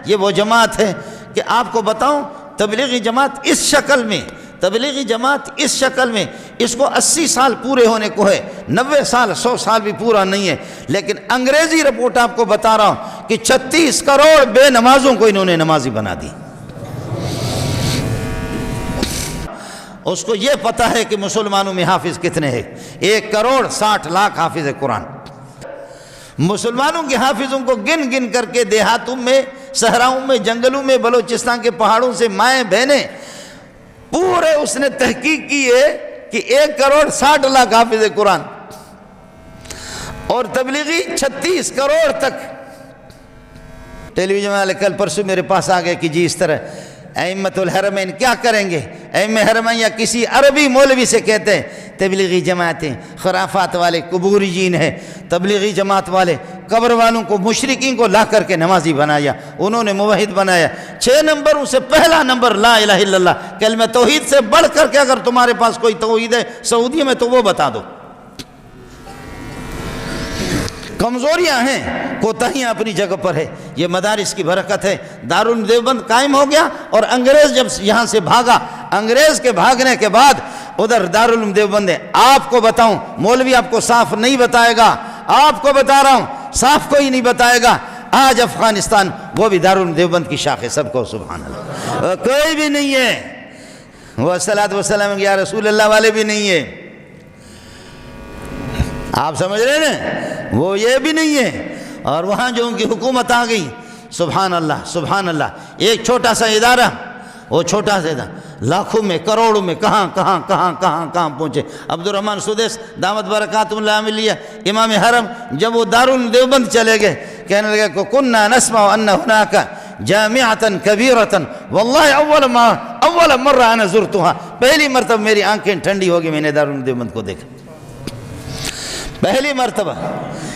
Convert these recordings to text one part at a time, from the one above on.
یہ وہ جماعت ہے کہ آپ کو بتاؤں تبلیغی جماعت اس شکل میں، تبلیغی جماعت اس شکل میں، اس کو 80 سال پورے ہونے کو ہے، 90 سال 100 سال بھی پورا نہیں ہے، لیکن انگریزی رپورٹ آپ کو بتا رہا ہوں کہ 36 کروڑ بے نمازوں کو انہوں نے نمازی بنا دی۔ اس کو یہ پتا ہے کہ مسلمانوں میں حافظ کتنے ہیں، 1 کروڑ 60 لاکھ حافظ قرآن۔ مسلمانوں کے حافظوں کو گن گن کر کے دیہاتوں میں، صحراؤں میں، جنگلوں میں، بلوچستان کے پہاڑوں سے مائیں بہنیں پورے اس نے تحقیق کی ہے کہ 1 کروڑ 60 لاکھ حافظ قرآن اور تبلیغی 36 کروڑ تک۔ ٹیلی ویژن والے کل پرسوں میرے پاس آ گئے کہ جی اس طرح ائمۃ الحرمین کیا کریں گے؟ ائمہ حرمین یا کسی عربی مولوی سے کہتے ہیں تبلیغی جماعتیں خرافات والے قبوریین ہیں، تبلیغی جماعت والے قبر والوں کو، مشرکین کو لا کر کے نمازی بنایا، انہوں نے موحد بنایا۔ 6 نمبروں سے پہلا نمبر لا الہ الا اللہ، کلمہ توحید سے بڑھ کر کے اگر تمہارے پاس کوئی توحید ہے سعودی میں تو وہ بتا دو۔ کمزوریاں ہیں، کوتاہیاں اپنی جگہ پر ہے، یہ مدارس کی برکت ہے۔ دارالعلوم دیوبند قائم ہو گیا اور انگریز جب یہاں سے بھاگا، انگریز کے بھاگنے کے بعد ادھر دارالعلوم دیوبند ہے۔ آپ کو بتاؤں، مولوی آپ کو صاف نہیں بتائے گا، آپ کو بتا رہا ہوں صاف کوئی نہیں بتائے گا۔ آج افغانستان وہ بھی دارالعلوم دیوبند کی شاخ ہے، سب کو سبحان اللہ، کوئی بھی نہیں ہے، وہ الصلاۃ والسلام یا رسول اللہ والے بھی نہیں ہے، آپ سمجھ رہے ہیں وہ یہ بھی نہیں ہے۔ اور وہاں جو ان کی حکومت آ گئی، سبحان اللہ سبحان اللہ، ایک چھوٹا سا ادارہ، وہ چھوٹا سا ادارہ لاکھوں میں، کروڑوں میں کہاں کہاں کہاں کہاں کہاں پہنچے۔ عبدالرحمن سدیس دامت برکاتہ اللہ علیہ امام حرم جب وہ دارالعلوم دیوبند چلے گئے، کہنے لگے کہ کننا نسمع ان هناك جامعة كبيرة والله اول مرہ انا زرتها، پہلی مرتبہ میری آنکھیں ٹھنڈی ہوگی، میں نے دارالعلوم دیوبند کو دیکھا پہلی مرتبہ۔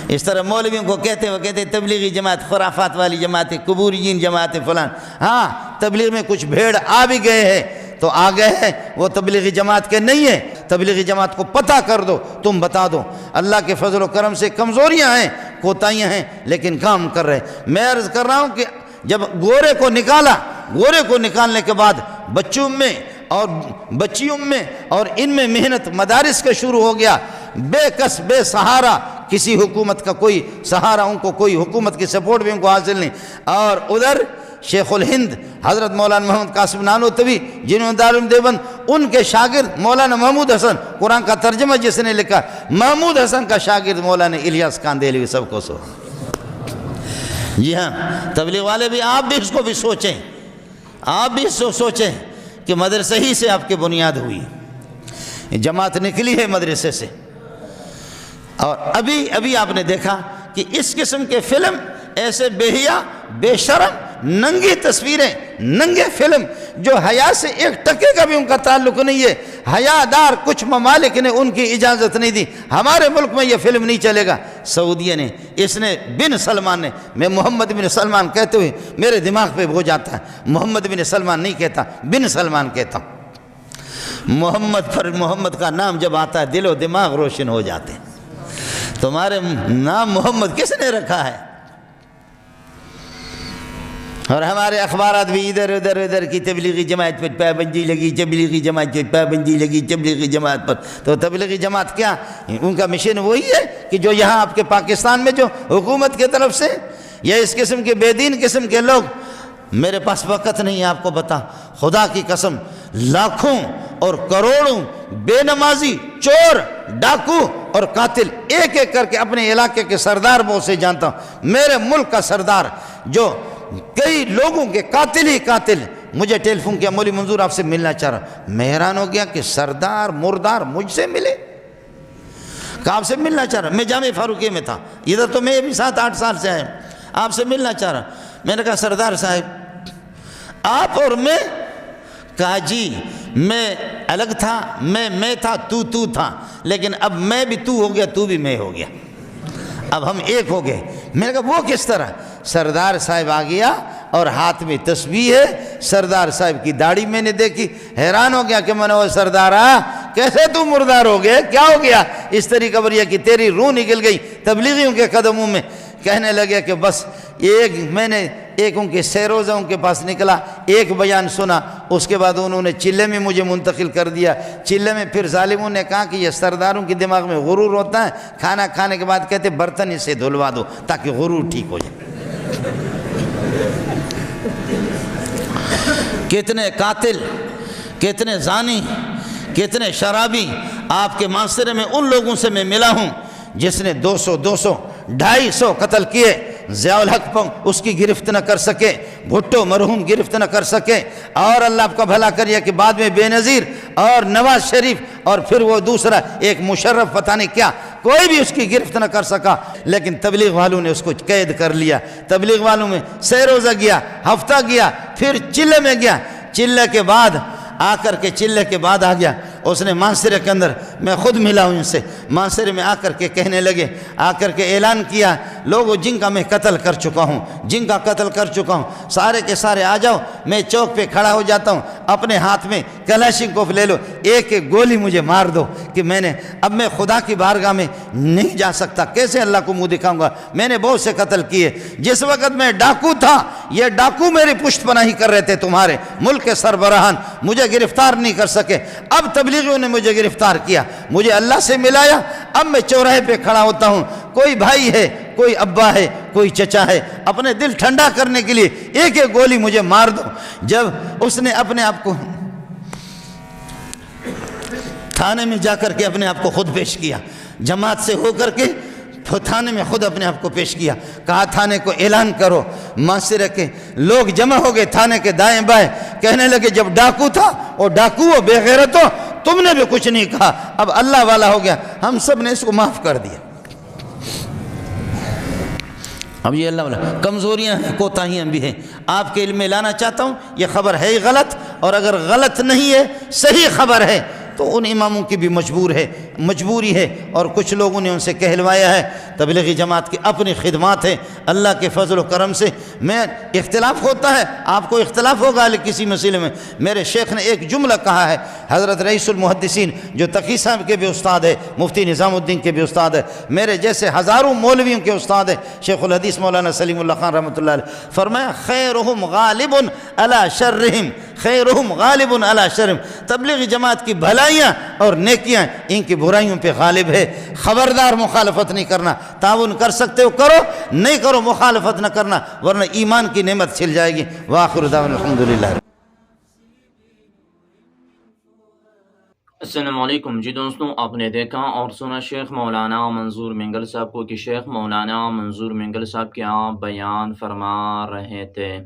اس طرح مولویوں کو کہتے ہیں، وہ کہتے ہیں تبلیغی جماعت خرافات والی جماعت، قبوریین جماعت فلان۔ ہاں تبلیغ میں کچھ بھیڑ آ بھی گئے ہیں تو آ گئے ہیں، وہ تبلیغی جماعت کے نہیں ہیں۔ تبلیغی جماعت کو پتہ کر دو، تم بتا دو۔ اللہ کے فضل و کرم سے کمزوریاں ہیں، کوتاہیاں ہیں، لیکن کام کر رہے۔ میں عرض کر رہا ہوں کہ جب گورے کو نکالا، گورے کو نکالنے کے بعد بچوں میں اور بچیوں میں اور ان میں محنت مدارس کا شروع ہو گیا، بے کس بے سہارا، کسی حکومت کا کوئی سہارا ان کو، کوئی حکومت کی سپورٹ بھی ان کو حاصل نہیں۔ اور ادھر شیخ الہند حضرت مولانا محمد قاسم نانوتوی جنہوں نے دارالعلوم دیوبند، ان کے شاگرد مولانا محمود حسن، قرآن کا ترجمہ جس نے لکھا، محمود حسن کا شاگرد مولانا الیاس کاندیلوی، سب کو سو۔ جی ہاں تبلیغ والے بھی، آپ بھی اس کو بھی سوچیں، آپ بھی سوچیں کہ مدرسے ہی سے آپ کی بنیاد ہوئی، جماعت نکلی ہے مدرسے سے۔ اور ابھی آپ نے دیکھا کہ اس قسم کے فلم ایسے بے حیا، بے شرم، ننگی تصویریں، ننگے فلم جو حیا سے ایک ٹکے کا بھی ان کا تعلق نہیں ہے، حیا دار کچھ ممالک نے ان کی اجازت نہیں دی۔ ہمارے ملک میں یہ فلم نہیں چلے گا، سعودیہ نے، اس نے بن سلمان نے، میں محمد بن سلمان کہتے ہوئے میرے دماغ پہ ہو جاتا ہے، محمد بن سلمان نہیں کہتا، بن سلمان کہتا ہوں۔ محمد پر محمد کا نام جب آتا ہے دل و دماغ روشن ہو جاتے ہیں۔ تمہارے نام محمد کس نے رکھا ہے؟ اور ہمارے اخبارات بھی ادھر کی تبلیغی جماعت پر پابندی لگی، تبلیغی جماعت پر پابندی لگی، تبلیغی جماعت پر۔ تو تبلیغی جماعت کیا؟ ان کا مشن وہی ہے کہ جو یہاں آپ کے پاکستان میں جو حکومت کی طرف سے یا اس قسم کے بے دین قسم کے لوگ، میرے پاس وقت نہیں ہے آپ کو بتا، خدا کی قسم لاکھوں اور کروڑوں بے نمازی، چور، ڈاکو اور قاتل ایک ایک کر کے اپنے علاقے کے سردار بہت سے جانتا ہوں۔ میرے ملک کا سردار جو کئی لوگوں کے قاتل ہی قاتل، مجھے ٹیلی فون کیا، مولوی منظور آپ سے ملنا چاہ رہا۔ میں حیران ہو گیا کہ سردار مردار مجھ سے ملے، کہا آپ سے ملنا چاہ رہا۔ میں جامع فاروقیہ میں تھا، ادھر تو میں بھی 7-8 سال سے آیا، آپ سے ملنا چاہ رہا۔ میں نے کہا سردار صاحب آپ اور میں، کہا جی میں الگ تھا، میں تھا، تو تھا، لیکن اب میں بھی تو ہو گیا، تو بھی میں ہو گیا، اب ہم ایک ہو گئے۔ میں نے کہا وہ کس طرح؟ سردار صاحب آ گیا اور ہاتھ میں تسبیح ہے، سردار صاحب کی داڑھی میں نے دیکھی، حیران ہو گیا کہ میں نے، وہ سردارا کیسے تو مردار ہو گئے، کیا ہو گیا؟ اس طریقہ پر یہ کہ تیری روح نکل گئی تبلیغیوں کے قدموں میں۔ کہنے لگے کہ بس ایک میں نے ایک ان کے سیروزہ ان کے پاس نکلا، ایک بیان سنا، اس کے بعد انہوں نے چلے میں مجھے منتقل کر دیا۔ چلے میں پھر ظالموں نے کہا کہ یہ سرداروں کے دماغ میں غرور ہوتا ہے، کھانا کھانے کے بعد کہتے برتن اسے دھلوا دو تاکہ غرور ٹھیک ہو جائے۔ کتنے قاتل، کتنے زانی، کتنے شرابی آپ کے معاشرے میں ان لوگوں سے میں ملا ہوں جس نے 200 250 قتل کیے، ضیاء الحق اس کی گرفت نہ کر سکے، بھٹو مرحوم گرفت نہ کر سکے، اور اللہ آپ کا بھلا کریے کہ بعد میں بے نظیر اور نواز شریف اور پھر وہ دوسرا ایک مشرف پتہ نہیں کیا، کوئی بھی اس کی گرفت نہ کر سکا، لیکن تبلیغ والوں نے اس کو قید کر لیا۔ تبلیغ والوں میں سیروزہ گیا، ہفتہ گیا، پھر چلے میں گیا، چلے کے بعد آ کر کے چلے کے بعد آ گیا، اس نے مانسرے کے اندر، میں خود ملا ہوں ان سے، مانسرے میں آ کر کے کہنے لگے، آ کر کے اعلان کیا، لوگوں جن کا میں قتل کر چکا ہوں، جن کا قتل کر چکا ہوں، سارے کے سارے آ جاؤ، میں چوک پہ کھڑا ہو جاتا ہوں، اپنے ہاتھ میں کلاشنکوف لے لو، ایک ایک گولی مجھے مار دو کہ اب میں خدا کی بارگاہ میں نہیں جا سکتا، کیسے اللہ کو منہ دکھاؤں گا، میں نے بہت سے قتل کیے، جس وقت میں ڈاکو تھا یہ ڈاکو میری پشت پناہی کر رہے تھے، تمہارے ملک کے سربراہان مجھے گرفتار نہیں کر سکے، اب تبلیغیوں نے مجھے گرفتار کیا، مجھے اللہ سے ملایا، اب میں چوراہے پہ کھڑا ہوتا ہوں، کوئی بھائی ہے، کوئی ابا ہے، کوئی چچا ہے، اپنے دل ٹھنڈا کرنے کے لیے ایک ایک گولی مجھے مار دو۔ جب اس نے اپنے آپ کو تھانے میں جا کر کے اپنے آپ کو خود پیش کیا، جماعت سے ہو کر کے تھانے میں خود اپنے آپ کو پیش کیا، کہا تھانے کو اعلان کرو، معاشرے کے لوگ جمع ہو گئے، تھانے کے دائیں بائیں، کہنے لگے جب ڈاکو تھا وہ ڈاکو ہو، بے غیرت ہو، تم نے بھی کچھ نہیں کہا، اب اللہ والا ہو گیا، ہم سب نے اس کو معاف کر دیا۔ اب یہ اللہ والا کمزوریاں ہیں، کوتاہیاں بھی ہیں، آپ کے علم میں لانا چاہتا ہوں، یہ خبر ہے غلط، اور اگر غلط نہیں ہے صحیح خبر ہے تو ان اماموں کی بھی مجبوری ہے، اور کچھ لوگوں نے ان سے کہلوایا ہے، تبلیغی جماعت کی اپنی خدمات ہیں، اللہ کے فضل و کرم سے میں اختلاف ہوتا ہے، آپ کو اختلاف ہوگا کسی مسئلے میں، میرے شیخ نے ایک جملہ کہا ہے، حضرت رئیس المحدثین جو تقی صاحب کے بھی استاد ہے، مفتی نظام الدین کے بھی استاد ہے، میرے جیسے ہزاروں مولویوں کے استاد ہیں، شیخ الحدیث مولانا سلیم اللہ خان رحمۃ اللہ علیہ، فرمایا خیرہم غالب علی شرہم، خیرہم غالب علی شرہم، تبلیغی جماعت کی بھلائیاں اور نیکیاں ان کی برائیوں پہ غالب ہے، خبردار مخالفت نہیں کرنا، تعاون کر سکتے ہو کرو، نہیں کرو مخالفت نہ کرنا، ورنہ ایمان کی نعمت چھل جائے گی۔ وآخر دعوانا الحمدللہ۔ السلام علیکم جی دوستوں، آپ نے دیکھا اور سنا شیخ مولانا منظور منگل صاحب کو کہ شیخ مولانا منظور منگل صاحب کیا بیان فرما رہے تھے۔